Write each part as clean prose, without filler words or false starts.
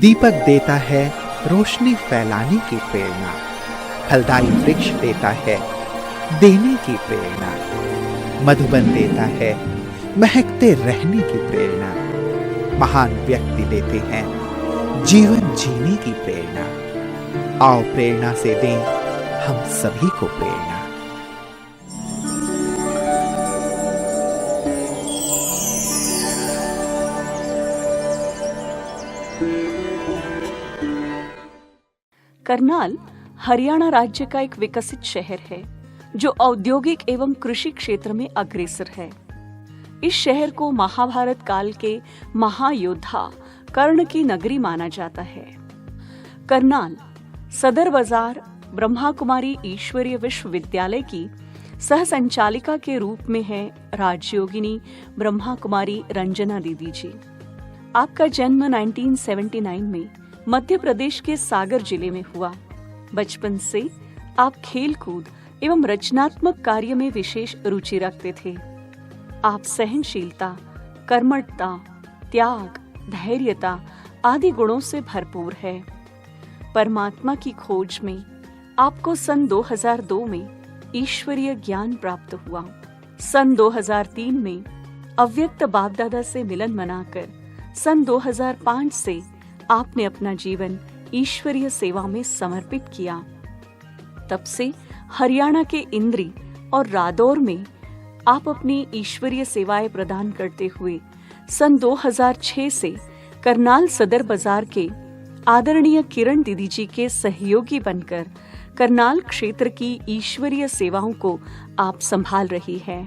दीपक देता है रोशनी फैलाने की प्रेरणा, फलदायी वृक्ष देता है देने की प्रेरणा, मधुबन देता है महकते रहने की प्रेरणा, महान व्यक्ति देते हैं जीवन जीने की प्रेरणा। आओ प्रेरणा से दें हम सभी को प्रेरणा। करनाल हरियाणा राज्य का एक विकसित शहर है जो औद्योगिक एवं कृषि क्षेत्र में अग्रसर है। इस शहर को महाभारत काल के महायोद्धा कर्ण की नगरी माना जाता है। करनाल सदर बाजार ब्रह्मा कुमारी ईश्वरीय विश्वविद्यालय की सह संचालिका के रूप में है राजयोगिनी ब्रह्मा कुमारी रंजना दीदी जी। आपका जन्म 1979 में मध्य प्रदेश के सागर जिले में हुआ। बचपन से आप खेल कूद एवं रचनात्मक कार्य में विशेष रुचि रखते थे। आप सहनशीलता, कर्मठता, त्याग, धैर्यता आदि गुणों से भरपूर है। परमात्मा की खोज में आपको सन 2002 में ईश्वरीय ज्ञान प्राप्त हुआ। सन 2003 में अव्यक्त बाप दादा से मिलन मनाकर सन 2005 से आपने अपना जीवन ईश्वरीय सेवा में समर्पित किया। तब से हरियाणा के इंद्री और रादौर में आप अपनी ईश्वरीय सेवाएं प्रदान करते हुए सन 2006 से करनाल सदर बाजार के आदरणीय किरण दीदी जी के सहयोगी बनकर करनाल क्षेत्र की ईश्वरीय सेवाओं को आप संभाल रही है।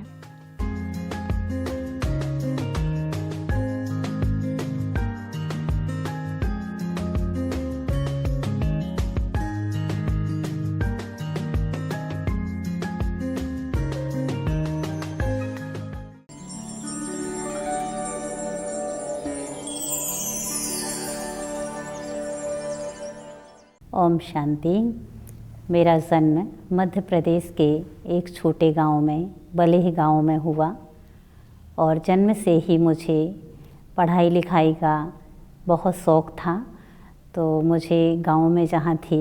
ओम शांति। मेरा जन्म मध्य प्रदेश के एक छोटे गांव में बलेह गांव में हुआ और जन्म से ही मुझे पढ़ाई लिखाई का बहुत शौक़ था। तो मुझे गांव में जहाँ थी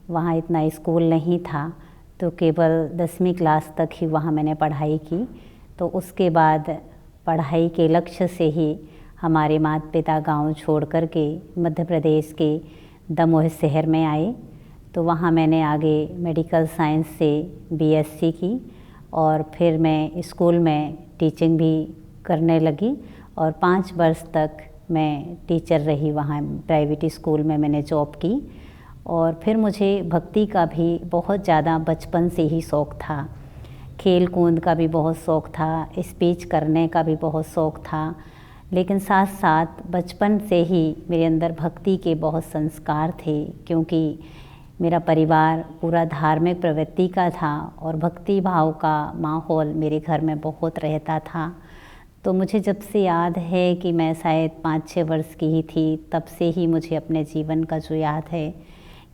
वहाँ इतना स्कूल नहीं था, तो केवल 10वीं क्लास तक ही वहाँ मैंने पढ़ाई की। तो उसके बाद पढ़ाई के लक्ष्य से ही हमारे माता पिता गाँव छोड़ कर के मध्य प्रदेश के दमोह शहर में आए। तो वहाँ मैंने आगे मेडिकल साइंस से बीएससी की और फिर मैं स्कूल में टीचिंग भी करने लगी और 5 वर्ष तक मैं टीचर रही। वहाँ प्राइवेट स्कूल में मैंने जॉब की। और फिर मुझे भक्ति का भी बहुत ज़्यादा बचपन से ही शौक़ था, खेल कूद का भी बहुत शौक़ था, स्पीच करने का भी बहुत शौक़ था। लेकिन साथ साथ बचपन से ही मेरे अंदर भक्ति के बहुत संस्कार थे, क्योंकि मेरा परिवार पूरा धार्मिक प्रवृत्ति का था और भक्ति भाव का माहौल मेरे घर में बहुत रहता था। तो मुझे जब से याद है कि मैं शायद 5-6 वर्ष की ही थी, तब से ही मुझे अपने जीवन का जो याद है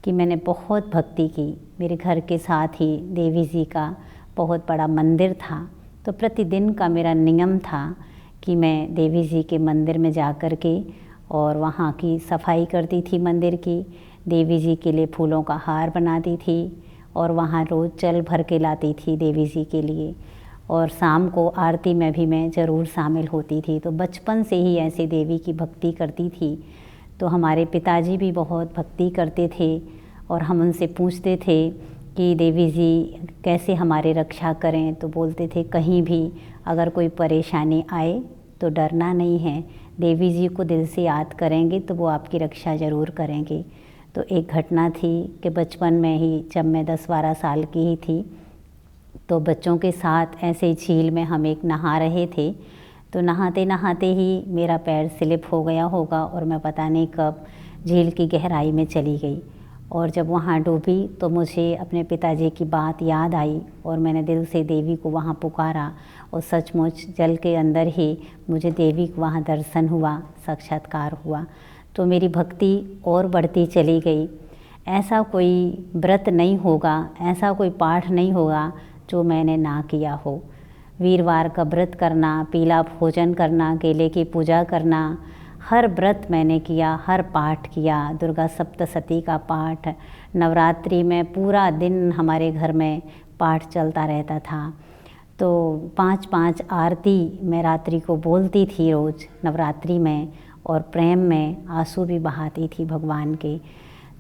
कि मैंने बहुत भक्ति की। मेरे घर के साथ ही देवी जी का बहुत बड़ा मंदिर था। तो प्रतिदिन का मेरा नियम था कि मैं देवी जी के मंदिर में जा कर के और वहाँ की सफाई करती थी मंदिर की, देवी जी के लिए फूलों का हार बनाती थी और वहाँ रोज़ जल भर के लाती थी देवी जी के लिए। और शाम को आरती में भी मैं ज़रूर शामिल होती थी। तो बचपन से ही ऐसे देवी की भक्ति करती थी। तो हमारे पिताजी भी बहुत भक्ति करते थे और हम उनसे पूछते थे कि देवी जी कैसे हमारे रक्षा करें। तो बोलते थे कहीं भी अगर कोई परेशानी आए तो डरना नहीं है, देवी जी को दिल से याद करेंगे तो वो आपकी रक्षा ज़रूर करेंगे। तो एक घटना थी कि बचपन में ही जब मैं 10-12 साल की ही थी, तो बच्चों के साथ ऐसे झील में हम एक नहा रहे थे। तो नहाते नहाते ही मेरा पैर स्लिप हो गया होगा और मैं पता नहीं कब झील की गहराई में चली गई। और जब वहाँ डूबी तो मुझे अपने पिताजी की बात याद आई और मैंने दिल से देवी को वहाँ पुकारा और सचमुच जल के अंदर ही मुझे देवी को वहाँ दर्शन हुआ, साक्षात्कार हुआ। तो मेरी भक्ति और बढ़ती चली गई। ऐसा कोई व्रत नहीं होगा, ऐसा कोई पाठ नहीं होगा जो मैंने ना किया हो। वीरवार का व्रत करना, पीला भोजन करना, केले की पूजा करना, हर व्रत मैंने किया, हर पाठ किया, दुर्गा सप्तशती का पाठ, नवरात्रि में पूरा दिन हमारे घर में पाठ चलता रहता था। तो 5-5 आरती मैं रात्रि को बोलती थी रोज़ नवरात्रि में, और प्रेम में आंसू भी बहाती थी भगवान के।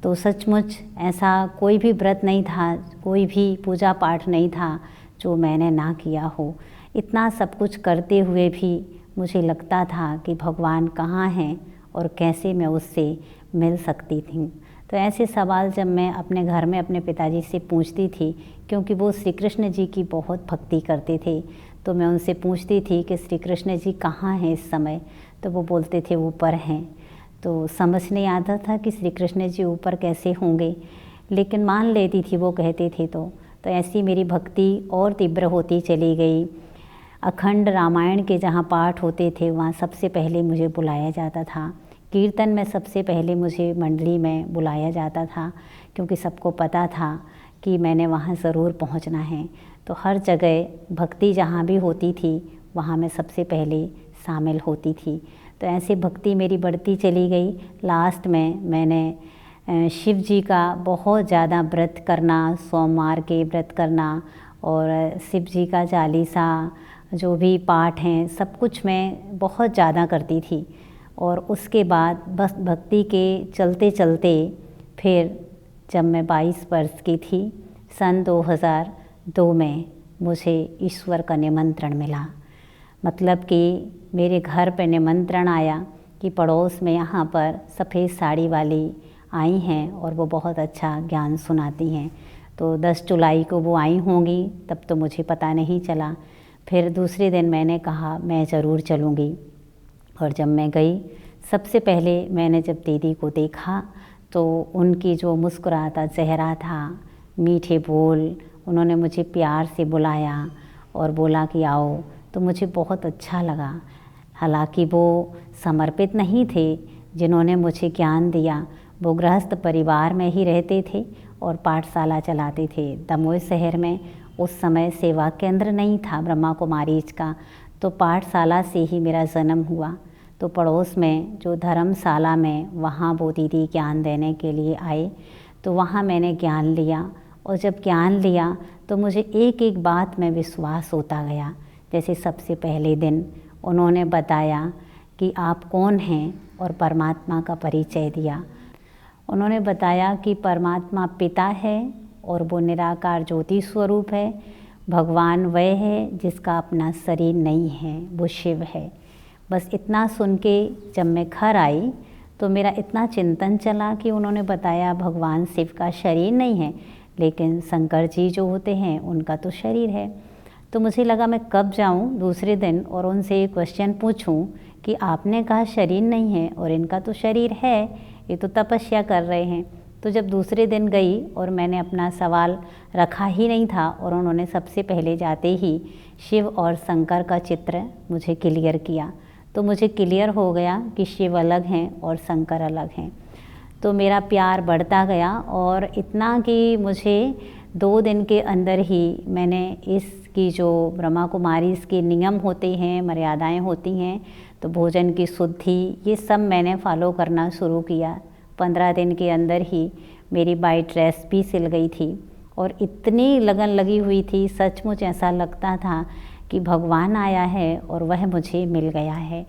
तो सचमुच ऐसा कोई भी व्रत नहीं था, कोई भी पूजा पाठ नहीं था जो मैंने ना किया हो। इतना सब कुछ करते हुए भी मुझे लगता था कि भगवान कहाँ हैं और कैसे मैं उससे मिल सकती थी। तो ऐसे सवाल जब मैं अपने घर में अपने पिताजी से पूछती थी, क्योंकि वो श्री कृष्ण जी की बहुत भक्ति करते थे, तो मैं उनसे पूछती थी कि श्री कृष्ण जी कहाँ हैं इस समय, तो वो बोलते थे ऊपर हैं। तो समझ नहीं आता था कि श्री कृष्ण जी ऊपर कैसे होंगे, लेकिन मान लेती थी वो कहते थे। तो ऐसी मेरी भक्ति और तीव्र होती चली गई। अखंड रामायण के जहाँ पाठ होते थे वहाँ सबसे पहले मुझे बुलाया जाता था। कीर्तन में सबसे पहले मुझे मंडली में बुलाया जाता था, क्योंकि सबको पता था कि मैंने वहाँ ज़रूर पहुँचना है। तो हर जगह भक्ति जहाँ भी होती थी वहाँ मैं सबसे पहले शामिल होती थी। तो ऐसे भक्ति मेरी बढ़ती चली गई। लास्ट में मैंने शिव जी का बहुत ज़्यादा व्रत करना, सोमवार के व्रत करना, और शिव जी का चालीसा जो भी पाठ हैं सब कुछ मैं बहुत ज़्यादा करती थी। और उसके बाद बस भक्ति के चलते चलते फिर जब मैं 22 वर्ष की थी, सन 2002 में मुझे ईश्वर का निमंत्रण मिला। मतलब कि मेरे घर पे निमंत्रण आया कि पड़ोस में यहाँ पर सफ़ेद साड़ी वाली आई हैं और वो बहुत अच्छा ज्ञान सुनाती हैं। तो 10 जुलाई को वो आई होंगी, तब तो मुझे पता नहीं चला। फिर दूसरे दिन मैंने कहा मैं ज़रूर चलूँगी, और जब मैं गई सबसे पहले मैंने जब दीदी को देखा तो उनकी जो मुस्कुराता चेहरा था, मीठे बोल, उन्होंने मुझे प्यार से बुलाया और बोला कि आओ, तो मुझे बहुत अच्छा लगा। हालांकि वो समर्पित नहीं थे जिन्होंने मुझे ज्ञान दिया, वो गृहस्थ परिवार में ही रहते थे और पाठशाला चलाते थे। दमोह शहर में उस समय सेवा केंद्र नहीं था ब्रह्मा कुमारीज का, तो पाठशाला से ही मेरा जन्म हुआ। तो पड़ोस में जो धर्मशाला में, वहाँ वो दीदी ज्ञान देने के लिए आए, तो वहाँ मैंने ज्ञान लिया। और जब ज्ञान लिया तो मुझे एक एक बात में विश्वास होता गया। जैसे सबसे पहले दिन उन्होंने बताया कि आप कौन हैं और परमात्मा का परिचय दिया। उन्होंने बताया कि परमात्मा पिता है और वो निराकार ज्योति स्वरूप है। भगवान वह है जिसका अपना शरीर नहीं है, वो शिव है। बस इतना सुन के जब मैं घर आई तो मेरा इतना चिंतन चला कि उन्होंने बताया भगवान शिव का शरीर नहीं है, लेकिन शंकर जी जो होते हैं उनका तो शरीर है। तो मुझे लगा मैं कब जाऊं दूसरे दिन और उनसे एक क्वेश्चन पूछूं कि आपने कहा शरीर नहीं है और इनका तो शरीर है, ये तो तपस्या कर रहे हैं। तो जब दूसरे दिन गई और मैंने अपना सवाल रखा ही नहीं था, और उन्होंने सबसे पहले जाते ही शिव और शंकर का चित्र मुझे क्लियर किया, तो मुझे क्लियर हो गया कि शिव अलग हैं और शंकर अलग हैं। तो मेरा प्यार बढ़ता गया, और इतना कि मुझे 2 दिन के अंदर ही मैंने इसकी जो ब्रह्मा कुमारी इसके नियम होते हैं, मर्यादाएं होती हैं, तो भोजन की शुद्धि, ये सब मैंने फॉलो करना शुरू किया। 15 दिन के अंदर ही मेरी वाइट ड्रेस भी सिल गई थी, और इतनी लगन लगी हुई थी, सचमुच ऐसा लगता था कि भगवान आया है और वह मुझे मिल गया है।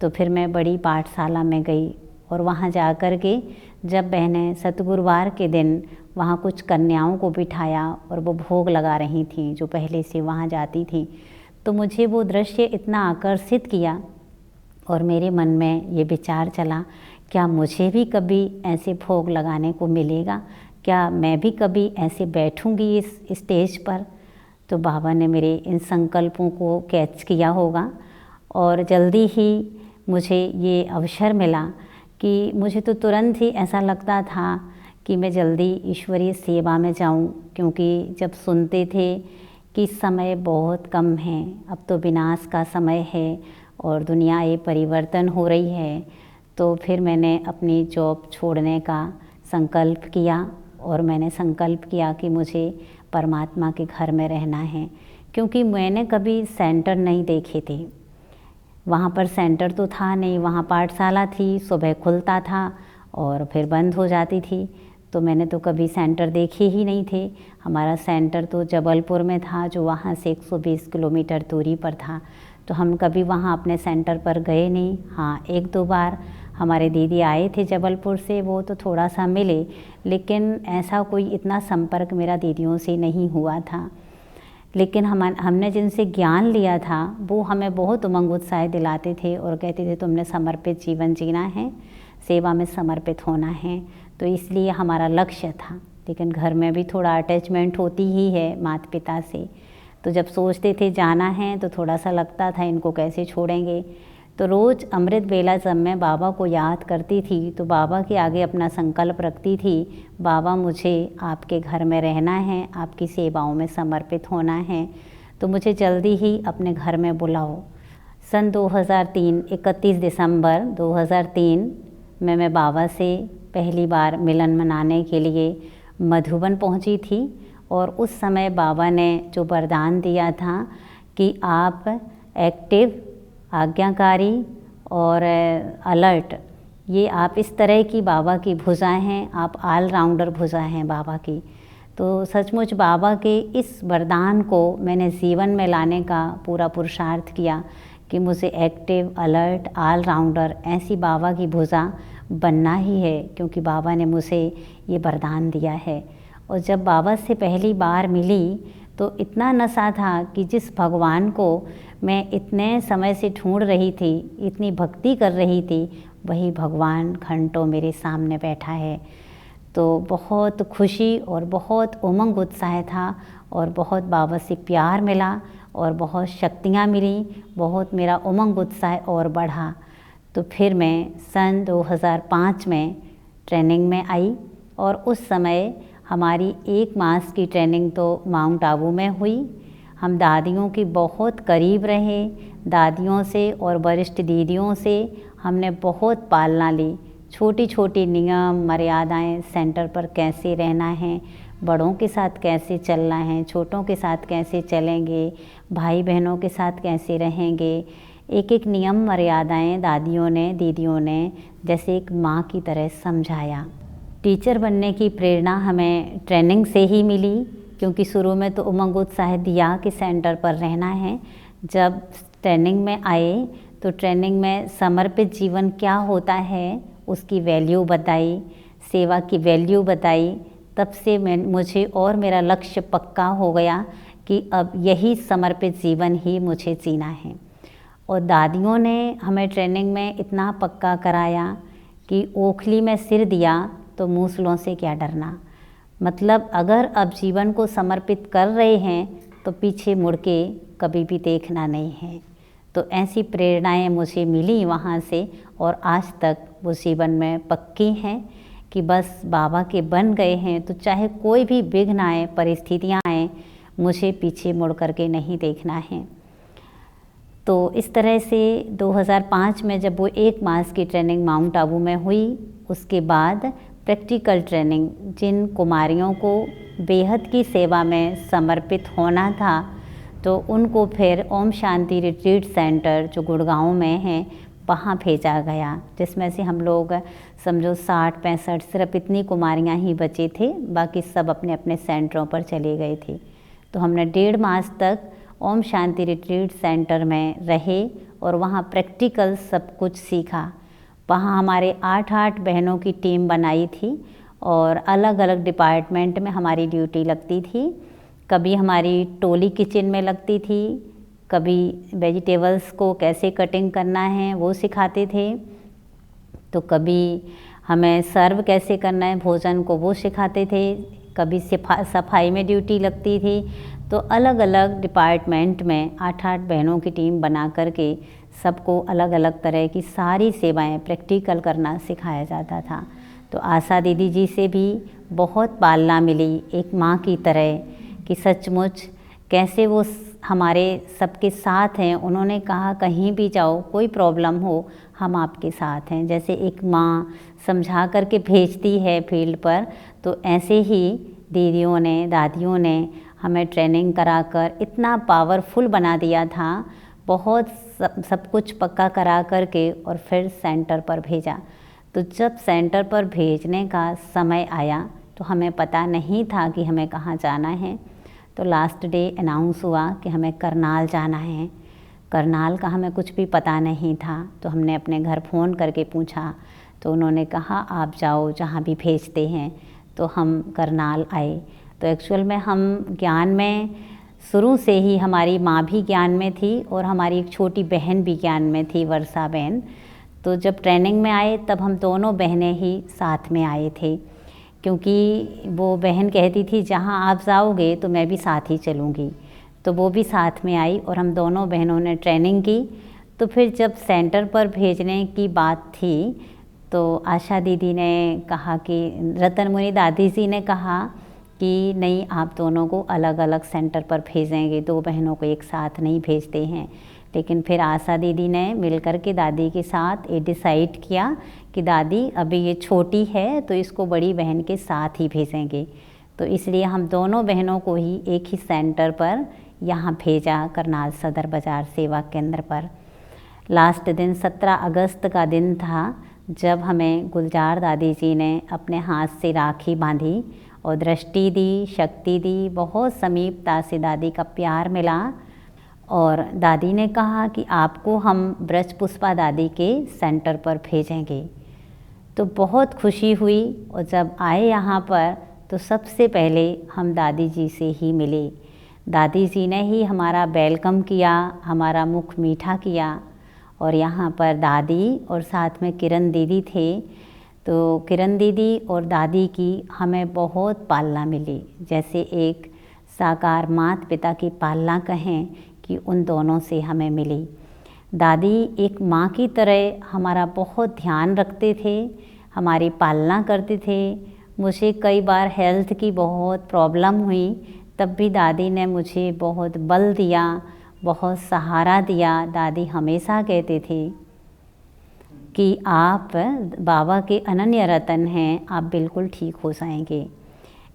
तो फिर मैं बड़ी पाठशाला में गई, और वहाँ जा कर के जब बहनें सतगुरुवार के दिन वहाँ कुछ कन्याओं को बिठाया और वो भोग लगा रही थी जो पहले से वहाँ जाती थी, तो मुझे वो दृश्य इतना आकर्षित किया, और मेरे मन में ये विचार चला, क्या मुझे भी कभी ऐसे भोग लगाने को मिलेगा? क्या मैं भी कभी ऐसे बैठूंगी इस स्टेज पर? तो बाबा ने मेरे इन संकल्पों को कैच किया होगा, और जल्दी ही मुझे ये अवसर मिला कि मुझे तो तुरंत ही ऐसा लगता था कि मैं जल्दी ईश्वरीय सेवा में जाऊं, क्योंकि जब सुनते थे कि समय बहुत कम है, अब तो विनाश का समय है और दुनिया ये परिवर्तन हो रही है, तो फिर मैंने अपनी जॉब छोड़ने का संकल्प किया, और मैंने संकल्प किया कि मुझे परमात्मा के घर में रहना है, क्योंकि मैंने कभी सेंटर नहीं देखे थे। वहाँ पर सेंटर तो था नहीं, वहाँ पाठशाला थी, सुबह खुलता था और फिर बंद हो जाती थी। तो मैंने तो कभी सेंटर देखे ही नहीं थे। हमारा सेंटर तो जबलपुर में था, जो वहाँ से 120 किलोमीटर दूरी पर था। तो हम कभी वहाँ अपने सेंटर पर गए नहीं। हाँ, 1-2 बार हमारे दीदी आए थे जबलपुर से, वो तो थोड़ा सा मिले, लेकिन ऐसा कोई इतना संपर्क मेरा दीदियों से नहीं हुआ था। लेकिन हमने जिनसे ज्ञान लिया था वो हमें बहुत उमंग उत्साह दिलाते थे और कहते थे तुमने समर्पित जीवन जीना है, सेवा में समर्पित होना है। तो इसलिए हमारा लक्ष्य था। लेकिन घर में भी थोड़ा अटैचमेंट होती ही है माता पिता से। तो जब सोचते थे जाना है तो थोड़ा सा लगता था इनको कैसे छोड़ेंगे। तो रोज़ अमृत बेला जब मैं बाबा को याद करती थी तो बाबा के आगे अपना संकल्प रखती थी, बाबा मुझे आपके घर में रहना है, आपकी सेवाओं में समर्पित होना है, तो मुझे जल्दी ही अपने घर में बुलाओ। सन 2003 31 दिसंबर 2003 में मैं बाबा से पहली बार मिलन मनाने के लिए मधुबन पहुंची थी। और उस समय बाबा ने जो वरदान दिया था कि आप एक्टिव, आज्ञाकारी और अलर्ट, ये आप इस तरह की बाबा की भुजाएं हैं, आप ऑलराउंडर भुजा हैं बाबा की। तो सचमुच बाबा के इस वरदान को मैंने जीवन में लाने का पूरा पुरुषार्थ किया कि मुझे एक्टिव, अलर्ट, ऑलराउंडर ऐसी बाबा की भुजा बनना ही है, क्योंकि बाबा ने मुझे ये वरदान दिया है। और जब बाबा से पहली बार मिली तो इतना नशा था कि जिस भगवान को मैं इतने समय से ढूंढ रही थी, इतनी भक्ति कर रही थी, वही भगवान घंटों मेरे सामने बैठा है। तो बहुत खुशी और बहुत उमंग उत्साह था और बहुत बाबा से प्यार मिला और बहुत शक्तियाँ मिली, बहुत मेरा उमंग उत्साह और बढ़ा। तो फिर मैं सन 2005 में ट्रेनिंग में आई और उस समय हमारी 1 मास की ट्रेनिंग तो माउंट आबू में हुई। हम दादियों की बहुत करीब रहे, दादियों से और वरिष्ठ दीदियों से हमने बहुत पालना ली। छोटी छोटी नियम मर्यादाएं, सेंटर पर कैसे रहना है, बड़ों के साथ कैसे चलना है, छोटों के साथ कैसे चलेंगे, भाई बहनों के साथ कैसे रहेंगे, एक एक नियम मर्यादाएं दादियों ने, दीदियों ने जैसे एक माँ की तरह समझाया। टीचर बनने की प्रेरणा हमें ट्रेनिंग से ही मिली, क्योंकि शुरू में तो उमंग उत्साह दिया कि सेंटर पर रहना है। जब ट्रेनिंग में आए तो ट्रेनिंग में समर्पित जीवन क्या होता है उसकी वैल्यू बताई, सेवा की वैल्यू बताई। तब से मुझे और मेरा लक्ष्य पक्का हो गया कि अब यही समर्पित जीवन ही मुझे जीना है। और दादियों ने हमें ट्रेनिंग में इतना पक्का कराया कि ओखली में सिर दिया तो मूसलों से क्या डरना। मतलब अगर अब जीवन को समर्पित कर रहे हैं तो पीछे मुड़ के कभी भी देखना नहीं है। तो ऐसी प्रेरणाएं मुझे मिली वहाँ से और आज तक वो जीवन में पक्की हैं कि बस बाबा के बन गए हैं तो चाहे कोई भी विघ्न आए, परिस्थितियाँ आए, मुझे पीछे मुड़ करके नहीं देखना है। तो इस तरह से 2005 में जब वो 1 मास की ट्रेनिंग माउंट आबू में हुई, उसके बाद प्रैक्टिकल ट्रेनिंग, जिन कुमारियों को बेहद की सेवा में समर्पित होना था तो उनको फिर ओम शांति रिट्रीट सेंटर जो गुड़गांव में है वहाँ भेजा गया, जिसमें से हम लोग समझो 60-65 सिर्फ इतनी कुमारियाँ ही बचे थे, बाकी सब अपने अपने सेंटरों पर चले गए थे। तो हमने 1.5 मास तक ओम शांति रिट्रीट सेंटर में रहे और वहाँ प्रैक्टिकल सब कुछ सीखा। वहाँ हमारे 8-8 बहनों की टीम बनाई थी और अलग अलग डिपार्टमेंट में हमारी ड्यूटी लगती थी। कभी हमारी टोली किचन में लगती थी, कभी वेजिटेबल्स को कैसे कटिंग करना है वो सिखाते थे, तो कभी हमें सर्व कैसे करना है भोजन को वो सिखाते थे, कभी सफाई में ड्यूटी लगती थी। तो अलग अलग डिपार्टमेंट में 8-8 बहनों की टीम बना करके सबको अलग अलग तरह की सारी सेवाएं प्रैक्टिकल करना सिखाया जाता था। तो आशा दीदी जी से भी बहुत पालना मिली एक माँ की तरह कि सचमुच कैसे वो हमारे सबके साथ हैं। उन्होंने कहा कहीं भी जाओ, कोई प्रॉब्लम हो, हम आपके साथ हैं। जैसे एक माँ समझा करके भेजती है फील्ड पर, तो ऐसे ही दीदियों ने, दादियों ने हमें ट्रेनिंग कराकर इतना पावरफुल बना दिया था। बहुत सब कुछ पक्का करा करके और फिर सेंटर पर भेजा। तो जब सेंटर पर भेजने का समय आया तो हमें पता नहीं था कि हमें कहाँ जाना है। तो लास्ट डे अनाउंस हुआ कि हमें करनाल जाना है। करनाल का हमें कुछ भी पता नहीं था। तो हमने अपने घर फ़ोन करके पूछा, तो उन्होंने कहा आप जाओ जहाँ भी भेजते हैं। तो हम करनाल आए। तो एक्चुअल में हम ज्ञान में शुरू से ही, हमारी माँ भी ज्ञान में थी और हमारी एक छोटी बहन भी ज्ञान में थी, वर्षा बहन। तो जब ट्रेनिंग में आए तब हम दोनों बहनें ही साथ में आए थे, क्योंकि वो बहन कहती थी जहाँ आप जाओगे तो मैं भी साथ ही चलूँगी। तो वो भी साथ में आई और हम दोनों बहनों ने ट्रेनिंग की। तो फिर जब सेंटर पर भेजने की बात थी तो आशा दीदी ने कहा कि, रतन मुनि दादी जी ने कहा कि नहीं, आप दोनों को अलग अलग सेंटर पर भेजेंगे, दो बहनों को एक साथ नहीं भेजते हैं। लेकिन फिर आशा दीदी ने मिलकर के दादी के साथ ये डिसाइड किया कि दादी अभी ये छोटी है तो इसको बड़ी बहन के साथ ही भेजेंगे। तो इसलिए हम दोनों बहनों को ही एक ही सेंटर पर यहाँ भेजा, करनाल सदर बाज़ार सेवा केंद्र पर। लास्ट दिन 17 अगस्त का दिन था जब हमें गुलजार दादी जी ने अपने हाथ से राखी बांधी और दृष्टि दी, शक्ति दी। बहुत समीपता से दादी का प्यार मिला और दादी ने कहा कि आपको हम ब्रज पुष्पा दादी के सेंटर पर भेजेंगे। तो बहुत खुशी हुई और जब आए यहाँ पर तो सबसे पहले हम दादी जी से ही मिले। दादी जी ने ही हमारा वेलकम किया, हमारा मुख मीठा किया। और यहाँ पर दादी और साथ में किरण दीदी थे। तो किरण दीदी और दादी की हमें बहुत पालना मिली, जैसे एक साकार माता पिता की पालना कहें कि उन दोनों से हमें मिली। दादी एक माँ की तरह हमारा बहुत ध्यान रखते थे, हमारी पालना करते थे। मुझे कई बार हेल्थ की बहुत प्रॉब्लम हुई, तब भी दादी ने मुझे बहुत बल दिया, बहुत सहारा दिया। दादी हमेशा कहते थे कि आप बाबा के अनन्य रतन हैं, आप बिल्कुल ठीक हो जाएंगे।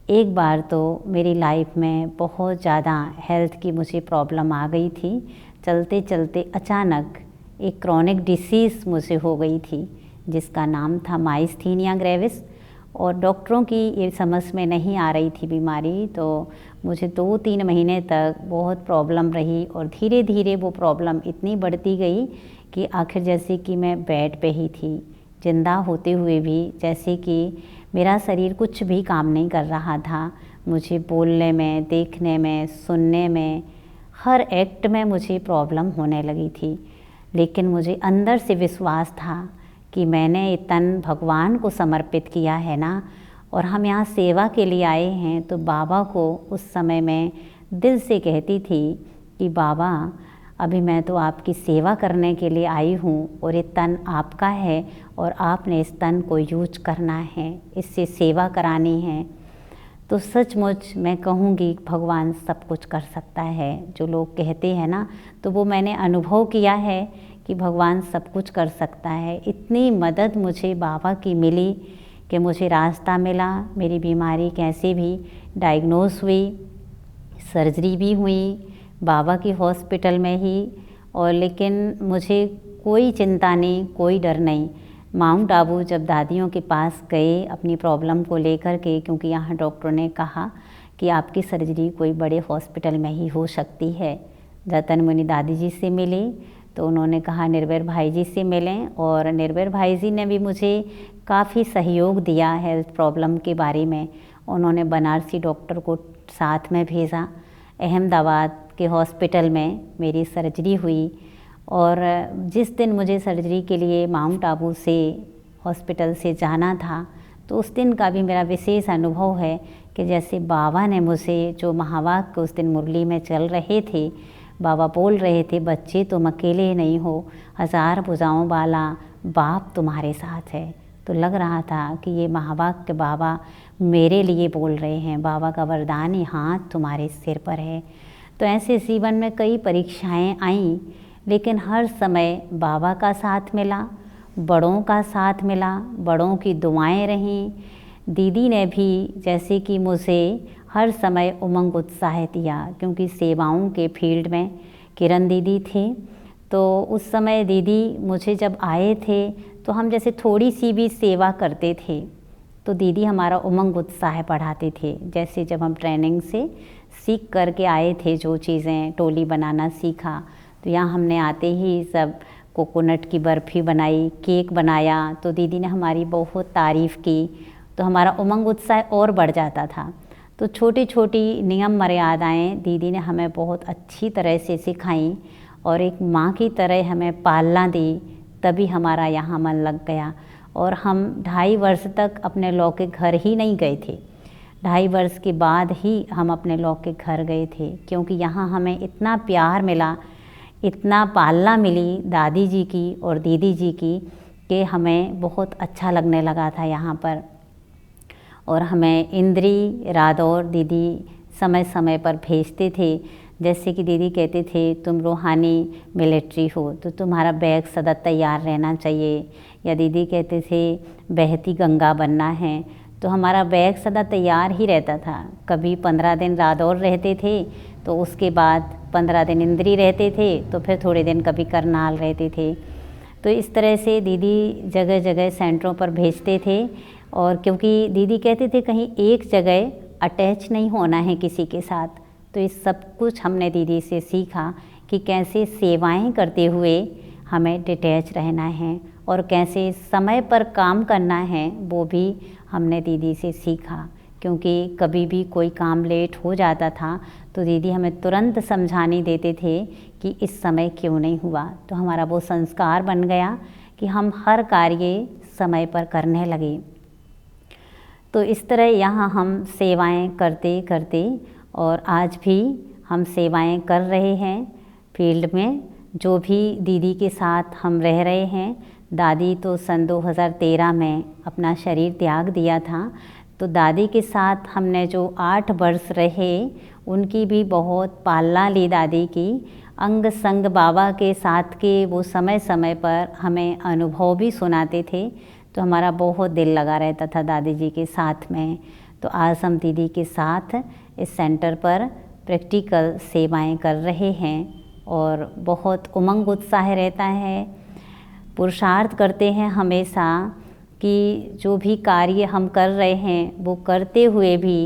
एक बार तो मेरी लाइफ में बहुत ज़्यादा हेल्थ की मुझे प्रॉब्लम आ गई थी। चलते चलते अचानक एक क्रॉनिक डिसीज़ मुझे हो गई थी जिसका नाम था माइस्थीनिया ग्रेविस। और डॉक्टरों की ये समझ में नहीं आ रही थी बीमारी। तो मुझे 2-3 महीने तक बहुत प्रॉब्लम रही और धीरे धीरे वो प्रॉब्लम इतनी बढ़ती गई कि आखिर जैसे कि मैं बेड पे ही थी, जिंदा होते हुए भी जैसे कि मेरा शरीर कुछ भी काम नहीं कर रहा था। मुझे बोलने में, देखने में, सुनने में, हर एक्ट में मुझे प्रॉब्लम होने लगी थी। लेकिन मुझे अंदर से विश्वास था कि मैंने ये तन भगवान को समर्पित किया है ना, और हम यहाँ सेवा के लिए आए हैं। तो बाबा को उस समय मैं दिल से कहती थी कि बाबा, अभी मैं तो आपकी सेवा करने के लिए आई हूँ और ये तन आपका है और आपने इस तन को यूज करना है, इससे सेवा करानी है। तो सचमुच मैं कहूँगी भगवान सब कुछ कर सकता है। जो लोग कहते हैं ना, तो वो मैंने अनुभव किया है कि भगवान सब कुछ कर सकता है। इतनी मदद मुझे बाबा की मिली कि मुझे रास्ता मिला। मेरी बीमारी कैसे भी डायग्नोस हुई, सर्जरी भी हुई बाबा की हॉस्पिटल में ही। और लेकिन मुझे कोई चिंता नहीं, कोई डर नहीं। माउंट आबू जब दादियों के पास गए अपनी प्रॉब्लम को लेकर के, क्योंकि यहाँ डॉक्टर ने कहा कि आपकी सर्जरी कोई बड़े हॉस्पिटल में ही हो सकती है, रतन मुनि दादी जी से मिले तो उन्होंने कहा निर्भय भाई जी से मिलें। और निर्भय भाई जी ने भी मुझे काफ़ी सहयोग दिया हेल्थ प्रॉब्लम के बारे में। उन्होंने बनारसी डॉक्टर को साथ में भेजा। अहमदाबाद के हॉस्पिटल में मेरी सर्जरी हुई। और जिस दिन मुझे सर्जरी के लिए माउंट आबू से हॉस्पिटल से जाना था, तो उस दिन का भी मेरा विशेष अनुभव है कि जैसे बाबा ने मुझे, जो महावाक्य उस दिन मुरली में चल रहे थे, बाबा बोल रहे थे, बच्चे तुम अकेले नहीं हो, 1000 भुजाओं वाला बाप तुम्हारे साथ है। तो लग रहा था कि ये महावाक्य बाबा मेरे लिए बोल रहे हैं, बाबा का वरदानी हाथ तुम्हारे सिर पर है। तो ऐसे जीवन में कई परीक्षाएं आईं, लेकिन हर समय बाबा का साथ मिला, बड़ों का साथ मिला, बड़ों की दुआएं रहीं। दीदी ने भी जैसे कि मुझे हर समय उमंग उत्साह दिया, क्योंकि सेवाओं के फील्ड में किरण दीदी थे। तो उस समय दीदी मुझे जब आए थे तो हम जैसे थोड़ी सी भी सेवा करते थे तो दीदी हमारा उमंग उत्साह बढ़ाते थे। जैसे जब हम ट्रेनिंग से सीख करके आए थे, जो चीज़ें टोली बनाना सीखा, तो यहाँ हमने आते ही सब कोकोनट की बर्फ़ी बनाई, केक बनाया, तो दीदी ने हमारी बहुत तारीफ़ की, तो हमारा उमंग उत्साह और बढ़ जाता था। तो छोटी छोटी नियम मर्यादाएँ दीदी ने हमें बहुत अच्छी तरह से सिखाई और एक माँ की तरह हमें पालना दी, तभी हमारा यहाँ मन लग गया। और हम 2.5 वर्ष तक अपने लौकिक घर ही नहीं गए थे। 2.5 वर्ष के बाद ही हम अपने लौकिक घर गए थे, क्योंकि यहाँ हमें इतना प्यार मिला, इतना पालना मिली दादी जी की और दीदी जी की, कि हमें बहुत अच्छा लगने लगा था यहाँ पर। और हमें इंद्री, रादौर दीदी समय समय पर भेजते थे। जैसे कि दीदी कहते थे तुम रूहानी मिलिट्री हो तो तुम्हारा बैग सदा तैयार रहना चाहिए, या दीदी कहते थे बहती गंगा बनना है, तो हमारा बैग सदा तैयार ही रहता था। कभी 15 दिन रादौर रहते थे तो उसके बाद 15 दिन इंद्री रहते थे, तो फिर थोड़े दिन कभी करनाल रहते थे। तो इस तरह से दीदी जगह जगह सेंटरों पर भेजते थे। और क्योंकि दीदी कहते थे कहीं एक जगह अटैच नहीं होना है किसी के साथ, तो इस सब कुछ हमने दीदी से सीखा कि कैसे सेवाएं करते हुए हमें डिटैच रहना है और कैसे समय पर काम करना है, वो भी हमने दीदी से सीखा। क्योंकि कभी भी कोई काम लेट हो जाता था तो दीदी हमें तुरंत समझाने देते थे कि इस समय क्यों नहीं हुआ। तो हमारा वो संस्कार बन गया कि हम हर कार्य समय पर करने लगे। तो इस तरह यहाँ हम सेवाएं करते करते, और आज भी हम सेवाएं कर रहे हैं फील्ड में। जो भी दीदी के साथ हम रह रहे हैं, दादी तो सन 2013 में अपना शरीर त्याग दिया था, तो दादी के साथ हमने जो 8 वर्ष रहे उनकी भी बहुत पालना ली दादी की। अंग संग बाबा के साथ के वो समय समय पर हमें अनुभव भी सुनाते थे, तो हमारा बहुत दिल लगा रहता था दादी जी के साथ में। तो आज हम दीदी के साथ इस सेंटर पर प्रैक्टिकल सेवाएं कर रहे हैं और बहुत उमंग उत्साह रहता है। पुरुषार्थ करते हैं हमेशा कि जो भी कार्य हम कर रहे हैं वो करते हुए भी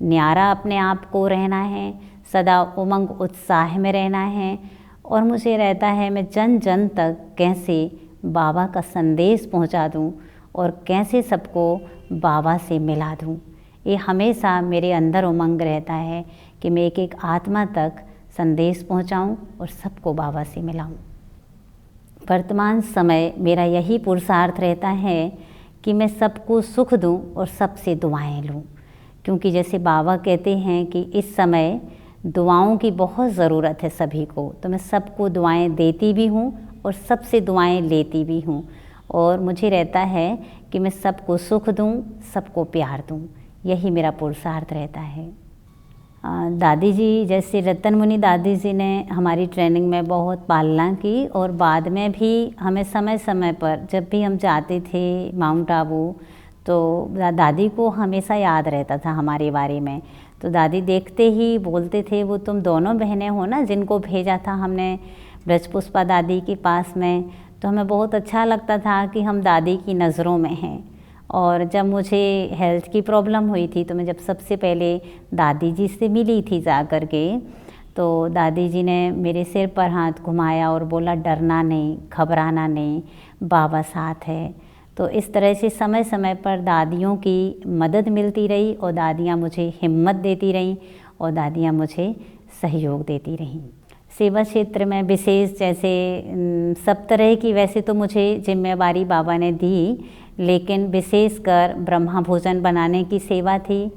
न्यारा अपने आप को रहना है, सदा उमंग उत्साह में रहना है। और मुझे रहता है मैं जन जन तक कैसे बाबा का संदेश पहुंचा दूं और कैसे सबको बाबा से मिला दूं। ये हमेशा मेरे अंदर उमंग रहता है कि मैं एक एक आत्मा तक संदेश पहुंचाऊं और सबको बाबा से मिलाऊं। वर्तमान समय मेरा यही पुरुषार्थ रहता है कि मैं सबको सुख दूं और सबसे दुआएं लूं, क्योंकि जैसे बाबा कहते हैं कि इस समय दुआओं की बहुत ज़रूरत है सभी को, तो मैं सबको दुआएं देती भी हूँ और सबसे दुआएं लेती भी हूँ। और मुझे रहता है कि मैं सबको सुख दूँ, सबको प्यार दूँ, यही मेरा पुरुषार्थ रहता है। दादी जी, जैसे रतन मुनि दादी जी ने हमारी ट्रेनिंग में बहुत पालना की, और बाद में भी हमें समय समय पर जब भी हम जाते थे माउंट आबू, तो दादी को हमेशा याद रहता था हमारे बारे में। तो दादी देखते ही बोलते थे वो तुम दोनों बहनें हो ना जिनको भेजा था हमने ब्रजपुष्पा दादी के पास में। तो हमें बहुत अच्छा लगता था कि हम दादी की नज़रों में हैं। और जब मुझे हेल्थ की प्रॉब्लम हुई थी तो मैं जब सबसे पहले दादी जी से मिली थी जा कर के, तो दादी जी ने मेरे सिर पर हाथ घुमाया और बोला डरना नहीं, घबराना नहीं, बाबा साथ है। तो इस तरह से समय समय पर दादियों की मदद मिलती रही और दादियाँ मुझे हिम्मत देती रहीं और दादियाँ मुझे सहयोग देती रहीं। सेवा क्षेत्र में विशेष जैसे सब तरह की वैसे तो मुझे जिम्मेवारी बाबा ने दी, लेकिन विशेषकर ब्रह्मा भोजन बनाने की सेवा थी,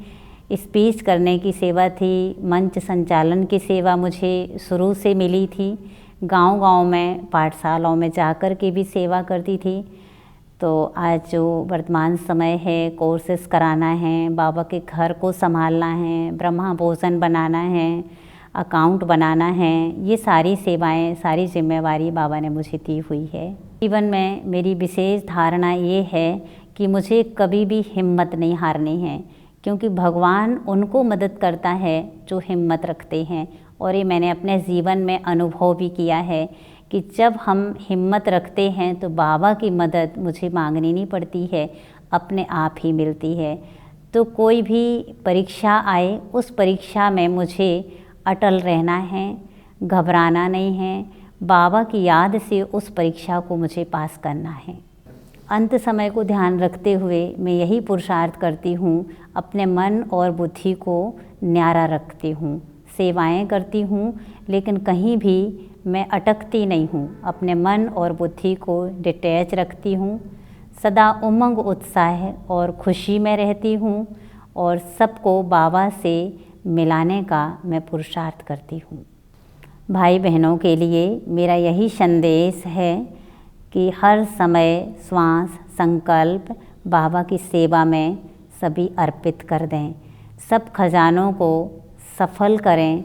स्पीच करने की सेवा थी, मंच संचालन की सेवा मुझे शुरू से मिली थी। गांव-गांव में पाठशालाओं में जाकर के भी सेवा करती थी। तो आज जो वर्तमान समय है, कोर्सेस कराना है, बाबा के घर को संभालना है, ब्रह्मा भोजन बनाना है, अकाउंट बनाना है, ये सारी सेवाएं, सारी जिम्मेवारी बाबा ने मुझे दी हुई है। जीवन में मेरी विशेष धारणा ये है कि मुझे कभी भी हिम्मत नहीं हारनी है, क्योंकि भगवान उनको मदद करता है जो हिम्मत रखते हैं। और ये मैंने अपने जीवन में अनुभव भी किया है कि जब हम हिम्मत रखते हैं तो बाबा की मदद मुझे मांगनी नहीं पड़ती है, अपने आप ही मिलती है। तो कोई भी परीक्षा आए, उस परीक्षा में मुझे अटल रहना है, घबराना नहीं है। बाबा की याद से उस परीक्षा को मुझे पास करना है। अंत समय को ध्यान रखते हुए मैं यही पुरुषार्थ करती हूँ, अपने मन और बुद्धि को न्यारा रखती हूँ, सेवाएं करती हूँ, लेकिन कहीं भी मैं अटकती नहीं हूँ। अपने मन और बुद्धि को डिटैच रखती हूँ, सदा उमंग उत्साह और खुशी में रहती हूँ और सबको बाबा से मिलाने का मैं पुरुषार्थ करती हूँ। भाई बहनों के लिए मेरा यही संदेश है कि हर समय श्वास संकल्प बाबा की सेवा में सभी अर्पित कर दें, सब खजानों को सफल करें।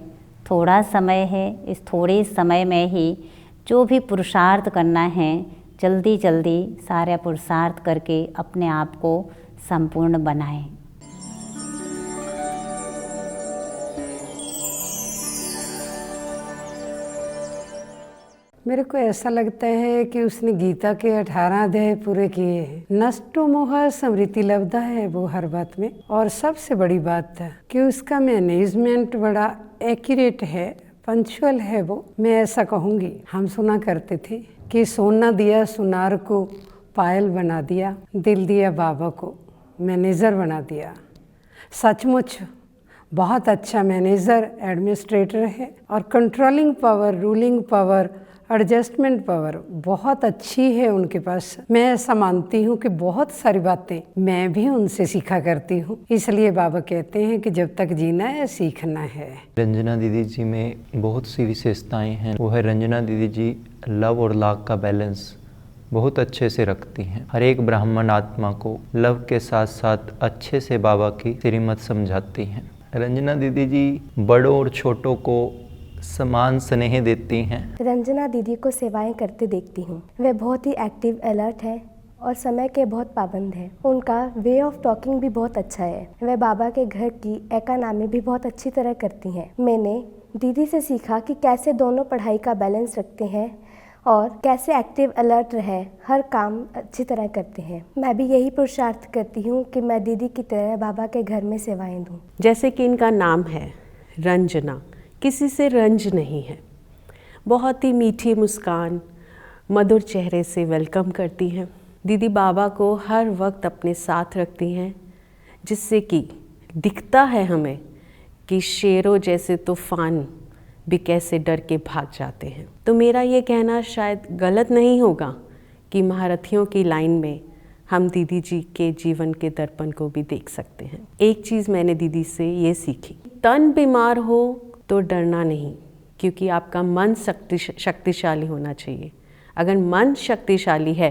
थोड़ा समय है, इस थोड़े समय में ही जो भी पुरुषार्थ करना है, जल्दी जल्दी सारा पुरुषार्थ करके अपने आप को संपूर्ण बनाएं। मेरे को ऐसा लगता है कि उसने गीता के 18 अध्याय पूरे किए हैं। नष्टो मोह स्मृति लब्धा है वो हर बात में। और सबसे बड़ी बात है कि उसका मैनेजमेंट बड़ा एक्यूरेट है, पंक्चुअल है वो। मैं ऐसा कहूँगी, हम सुना करते थे कि सोना दिया सुनार को पायल बना दिया, दिल दिया बाबा को मैनेजर बना दिया। सचमुच बहुत अच्छा मैनेजर एडमिनिस्ट्रेटर है और controlling power, ruling power, adjustment power बहुत अच्छी है उनके पास। मैं ऐसा मानती हूँ कि बहुत सारी बातें मैं भी उनसे सीखा करती हूँ। इसलिए बाबा कहते हैं कि जब तक जीना है सीखना है। रंजना दीदी जी में बहुत सी विशेषताएं हैं। वो है रंजना दीदी जी लव और लाभ का बैलेंस बहुत अच्छे से रखती हैं। हर एक ब्राह्मण आत्मा को लव के साथ साथ अच्छे से बाबा की श्रीमत समझाती हैं। रंजना दीदी जी बड़ों और छोटों को समान स्नेह देती हैं। रंजना दीदी को सेवाएं करते देखती हूँ। वे बहुत ही एक्टिव, अलर्ट है और समय के बहुत पाबंद है। उनका वे ऑफ टॉकिंग भी बहुत अच्छा है। वे बाबा के घर की एकानामी भी बहुत अच्छी तरह करती हैं। मैंने दीदी से सीखा कि कैसे दोनों पढ़ाई का बैलेंस रखते हैं और कैसे एक्टिव अलर्ट रहे, हर काम अच्छी तरह करते हैं। मैं भी यही पुरुषार्थ करती हूँ कि मैं दीदी की तरह बाबा के घर में सेवाएं दूँ। जैसे कि इनका नाम है रंजना, किसी से रंज नहीं है। बहुत ही मीठी मुस्कान, मधुर चेहरे से वेलकम करती हैं। दीदी बाबा को हर वक्त अपने साथ रखती हैं, जिससे कि दिखता है हमें कि शेरों जैसे तूफान भी कैसे डर के भाग जाते हैं। तो मेरा ये कहना शायद गलत नहीं होगा कि महारथियों की लाइन में हम दीदी जी के जीवन के दर्पण को भी देख सकते हैं। एक चीज़ मैंने दीदी से ये सीखी, तन बीमार हो तो डरना नहीं, क्योंकि आपका मन शक्तिशाली होना चाहिए। अगर मन शक्तिशाली है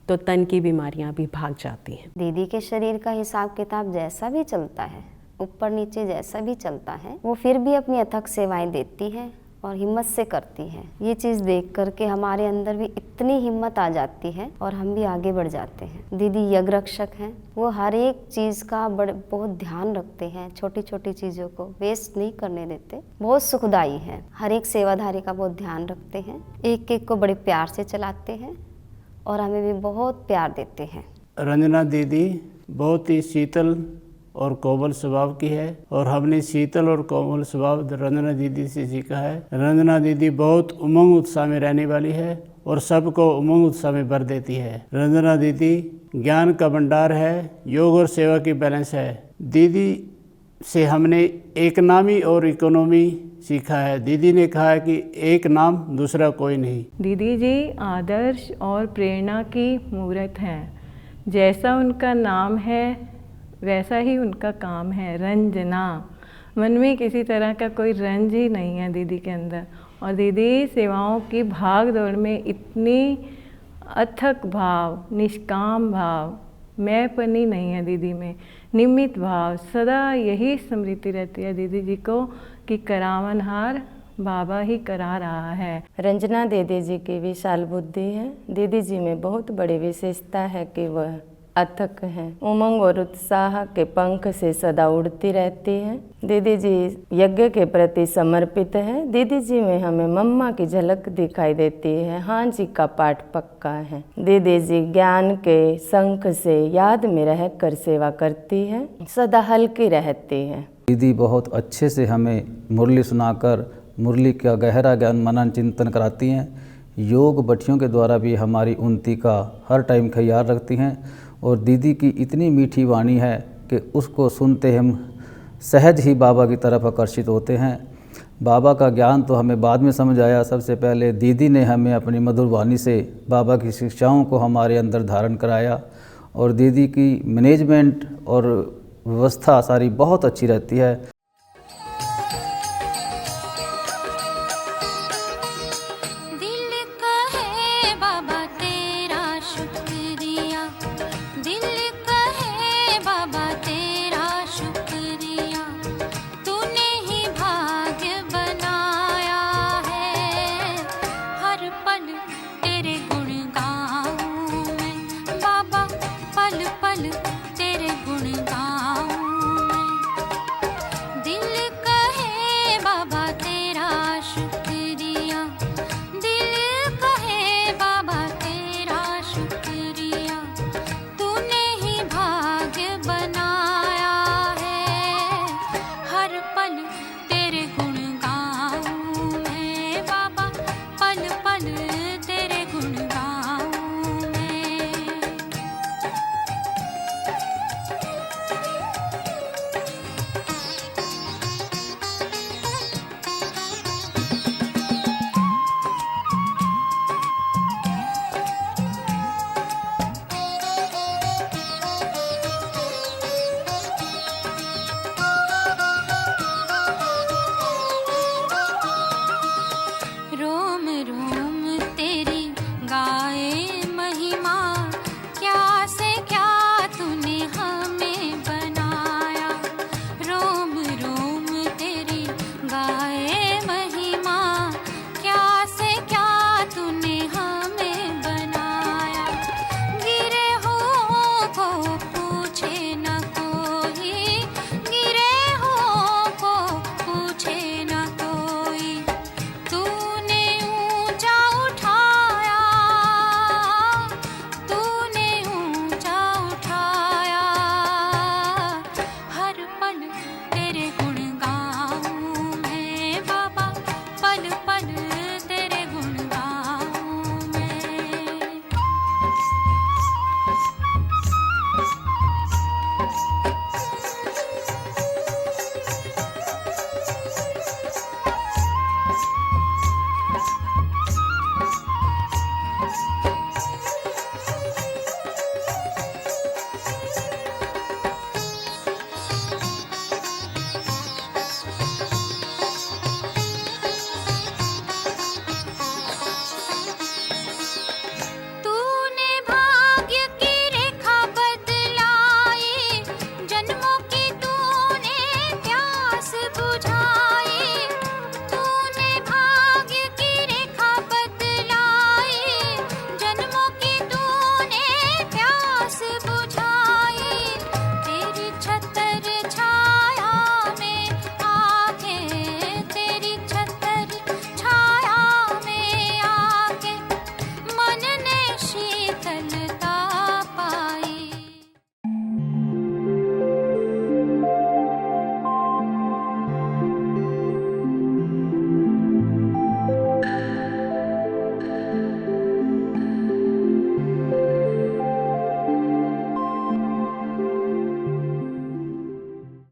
तो तन की बीमारियां भी भाग जाती हैं। दीदी के शरीर का हिसाब किताब जैसा भी चलता है, ऊपर नीचे जैसा भी चलता है, वो फिर भी अपनी अथक सेवाएं देती है और हिम्मत से करती है। ये चीज़ देख करके हमारे अंदर भी इतनी हिम्मत आ जाती है और हम भी आगे बढ़ जाते हैं। दीदी यज्ञ रक्षक हैं, वो हर एक चीज़ का बहुत ध्यान रखते हैं, छोटी छोटी चीज़ों को वेस्ट नहीं करने देते, बहुत सुखदाई है। हर एक सेवाधारी का बहुत ध्यान रखते हैं, एक एक को बड़े प्यार से चलाते हैं और हमें भी बहुत प्यार देते हैं। रंजना दीदी बहुत ही शीतल और कोमल स्वभाव की है और हमने शीतल और कोमल स्वभाव रंजना दीदी से सीखा है। रंजना दीदी बहुत उमंग उत्साह में रहने वाली है और सबको उमंग उत्साह में भर देती है। रंजना दीदी ज्ञान का भंडार है, योग और सेवा की बैलेंस है। दीदी से हमने एक नामी और इकोनॉमी सीखा है। दीदी ने कहा है कि एक नाम दूसरा कोई नहीं। दीदी जी आदर्श और प्रेरणा की मूर्त हैं। जैसा उनका नाम है वैसा ही उनका काम है, रंजना। मन में किसी तरह का कोई रंज ही नहीं है दीदी के अंदर। और दीदी सेवाओं की भाग दौड़ में इतनी अथक भाव, निष्काम भाव, मैंपनी नहीं है दीदी में, निमित भाव, सदा यही स्मृति रहती है दीदी जी को कि करावनहार बाबा ही करा रहा है। रंजना दीदी जी की विशाल बुद्धि है। दीदी जी में बहुत बड़ी विशेषता है कि वह अथक हैं। उमंग और उत्साह के पंख से सदा उड़ती रहती हैं। दीदी जी यज्ञ के प्रति समर्पित हैं। दीदी जी में हमें मम्मा की झलक दिखाई देती है। हाँ जी का पाठ पक्का है। दीदी जी ज्ञान के शंख से याद में रहकर सेवा करती हैं, सदा हल्की रहती हैं। दीदी बहुत अच्छे से हमें मुरली सुनाकर मुरली का गहरा ज्ञान मनन चिंतन कराती हैं। योग बच्चियों के द्वारा भी हमारी उन्नति का हर टाइम ख्याल रखती हैं। और दीदी की इतनी मीठी वाणी है कि उसको सुनते हम सहज ही बाबा की तरफ आकर्षित होते हैं। बाबा का ज्ञान तो हमें बाद में समझ आया, सबसे पहले दीदी ने हमें अपनी मधुर वाणी से बाबा की शिक्षाओं को हमारे अंदर धारण कराया। और दीदी की मैनेजमेंट और व्यवस्था सारी बहुत अच्छी रहती है।